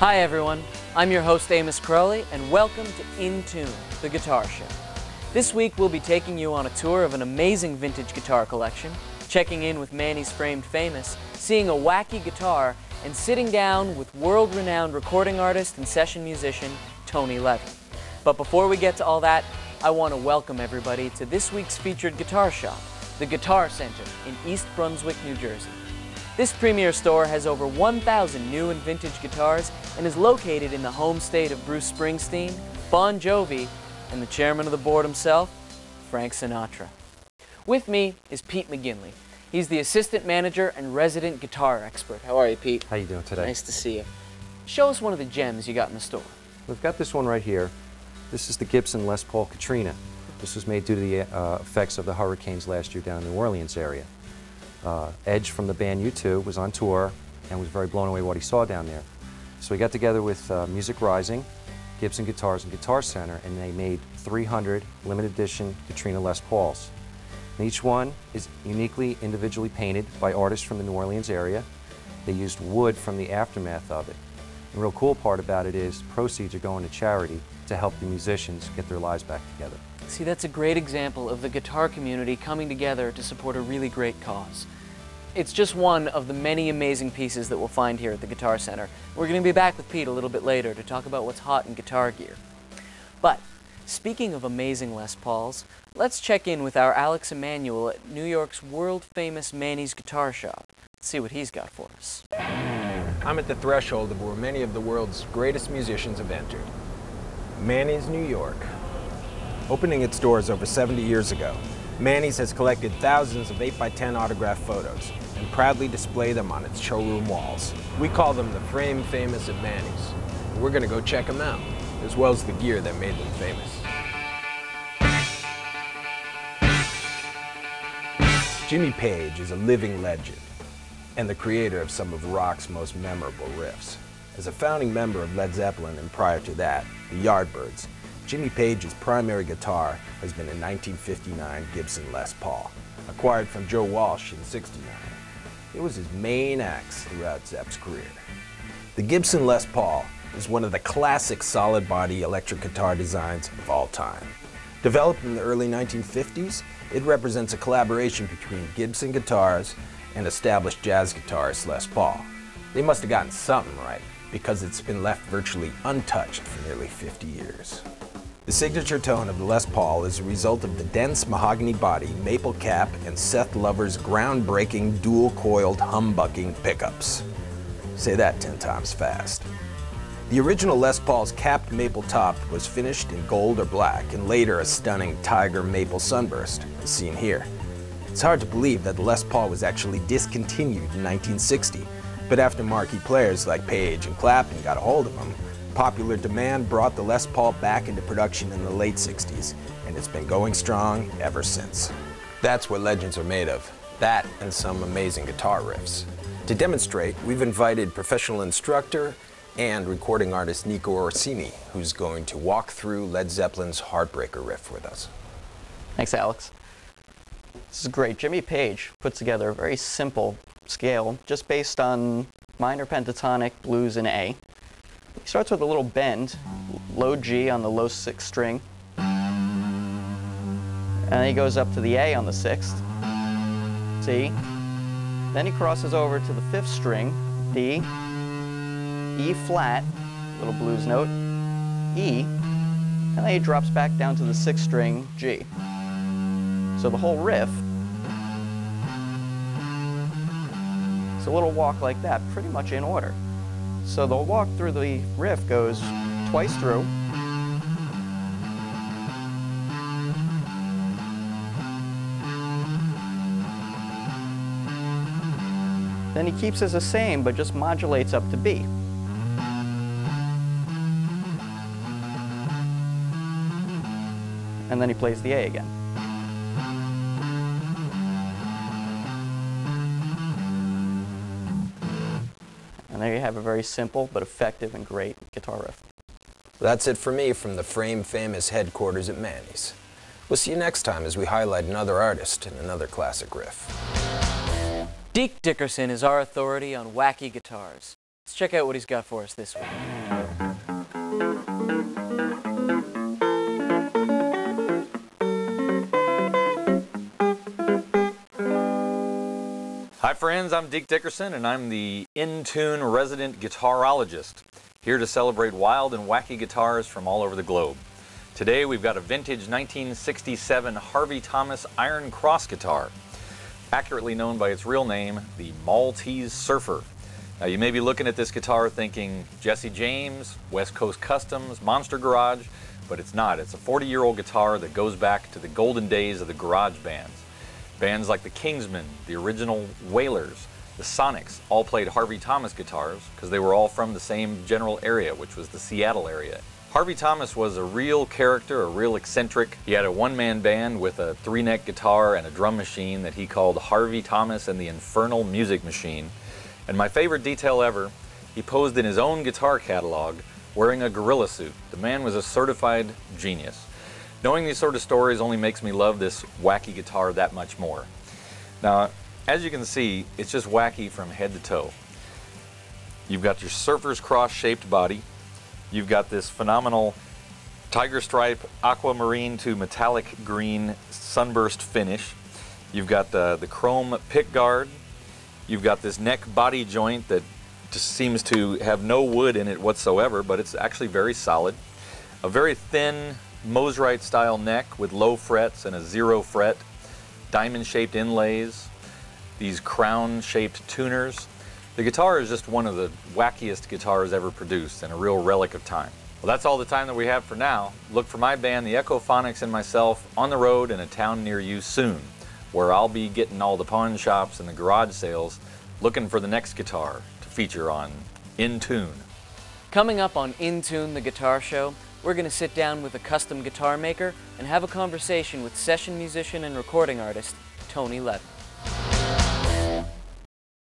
Hi everyone, I'm your host Amos Crowley and welcome to In Tune, the guitar show. This week we'll be taking you on a tour of an amazing vintage guitar collection, checking in with Manny's Framed Famous, seeing a wacky guitar, and sitting down with world-renowned recording artist and session musician Tony Levin. But before we get to all that, I want to welcome everybody to this week's featured guitar shop, the Guitar Center in East Brunswick, New Jersey. This premier store has over 1,000 new and vintage guitars and is located in the home state of Bruce Springsteen, Bon Jovi, and the chairman of the board himself, Frank Sinatra. With me is Pete McGinley. He's the assistant manager and resident guitar expert. How are you, Pete? How you doing today? Nice to see you. Show us one of the gems you got in the store. We've got this one right here. This is the Gibson Les Paul Katrina. This was made due to the effects of the hurricanes last year down in the New Orleans area. Edge from the band U2 was on tour and was very blown away by what he saw down there. So we got together with Music Rising, Gibson Guitars, and Guitar Center, and they made 300 limited edition Katrina Les Pauls. And each one is uniquely, individually painted by artists from the New Orleans area. They used wood from the aftermath of it. The real cool part about it is proceeds are going to charity to help the musicians get their lives back together. See, that's a great example of the guitar community coming together to support a really great cause. It's just one of the many amazing pieces that we'll find here at the Guitar Center. We're going to be back with Pete a little bit later to talk about what's hot in guitar gear. But speaking of amazing Les Pauls, let's check in with our Alex Emanuel at New York's world-famous Manny's Guitar Shop. Let's see what he's got for us. I'm at the threshold of where many of the world's greatest musicians have entered. Manny's, New York. Opening its doors over 70 years ago, Manny's has collected thousands of 8x10 autographed photos and proudly display them on its showroom walls. We call them the Frame Famous at Manny's. And we're going to go check them out, as well as the gear that made them famous. Jimmy Page is a living legend and the creator of some of rock's most memorable riffs. As a founding member of Led Zeppelin and prior to that, the Yardbirds, Jimmy Page's primary guitar has been a 1959 Gibson Les Paul, acquired from Joe Walsh in '69. It was his main axe throughout Zepp's career. The Gibson Les Paul is one of the classic solid-body electric guitar designs of all time. Developed in the early 1950s, it represents a collaboration between Gibson guitars and established jazz guitarist Les Paul. They must have gotten something right, because it's been left virtually untouched for nearly 50 years. The signature tone of the Les Paul is a result of the dense mahogany body, maple cap, and Seth Lover's groundbreaking dual-coiled humbucking pickups. Say that 10 times fast. The original Les Paul's capped maple top was finished in gold or black, and later a stunning tiger maple sunburst, as seen here. It's hard to believe that the Les Paul was actually discontinued in 1960, but after marquee players like Page and Clapton got a hold of them, popular demand brought the Les Paul back into production in the late 60s, and it's been going strong ever since. That's what legends are made of, that and some amazing guitar riffs. To demonstrate, we've invited professional instructor and recording artist Nico Orsini, who's going to walk through Led Zeppelin's Heartbreaker riff with us. Thanks, Alex. This is great. Jimmy Page puts together a very simple scale just based on minor pentatonic, blues, and A. He starts with a little bend, low G on the low 6th string, and then he goes up to the A on the 6th, C, then he crosses over to the 5th string, D, E flat, little blues note, E, and then he drops back down to the 6th string, G. So the whole riff is a little walk like that, pretty much in order. So the walk through the riff goes twice through, then he keeps it the same but just modulates up to B. And then he plays the A again. And there you have a very simple but effective and great guitar riff. That's it for me from the Frame Famous headquarters at Manny's. We'll see you next time as we highlight another artist and another classic riff. Deke Dickerson is our authority on wacky guitars. Let's check out what he's got for us this week. Hi friends, I'm Deke Dickerson and I'm the In-Tune resident guitarologist, here to celebrate wild and wacky guitars from all over the globe. Today we've got a vintage 1967 Harvey Thomas Iron Cross guitar, accurately known by its real name, the Maltese Surfer. Now you may be looking at this guitar thinking Jesse James, West Coast Customs, Monster Garage, but it's not. It's a 40-year-old guitar that goes back to the golden days of the garage bands. Bands like the Kingsmen, the original Wailers, the Sonics all played Harvey Thomas guitars because they were all from the same general area, which was the Seattle area. Harvey Thomas was a real character, a real eccentric. He had a one-man band with a three-neck guitar and a drum machine that he called Harvey Thomas and the Infernal Music Machine. And my favorite detail ever, he posed in his own guitar catalog wearing a gorilla suit. The man was a certified genius. Knowing these sort of stories only makes me love this wacky guitar that much more. Now, as you can see, it's just wacky from head to toe. You've got your surfer's cross-shaped body. You've got this phenomenal tiger stripe aquamarine to metallic green sunburst finish. You've got the chrome pick guard. You've got this neck body joint that just seems to have no wood in it whatsoever, but it's actually very solid. A very thin Mosrite style neck with low frets and a 0 fret, diamond shaped inlays, these crown shaped tuners. The guitar is just one of the wackiest guitars ever produced and a real relic of time. Well, that's all the time that we have for now. Look for my band, the Echophonics, and myself on the road in a town near you soon, where I'll be getting all the pawn shops and the garage sales looking for the next guitar to feature on In Tune. Coming up on In Tune, the guitar show, we're going to sit down with a custom guitar maker and have a conversation with session musician and recording artist Tony Levin.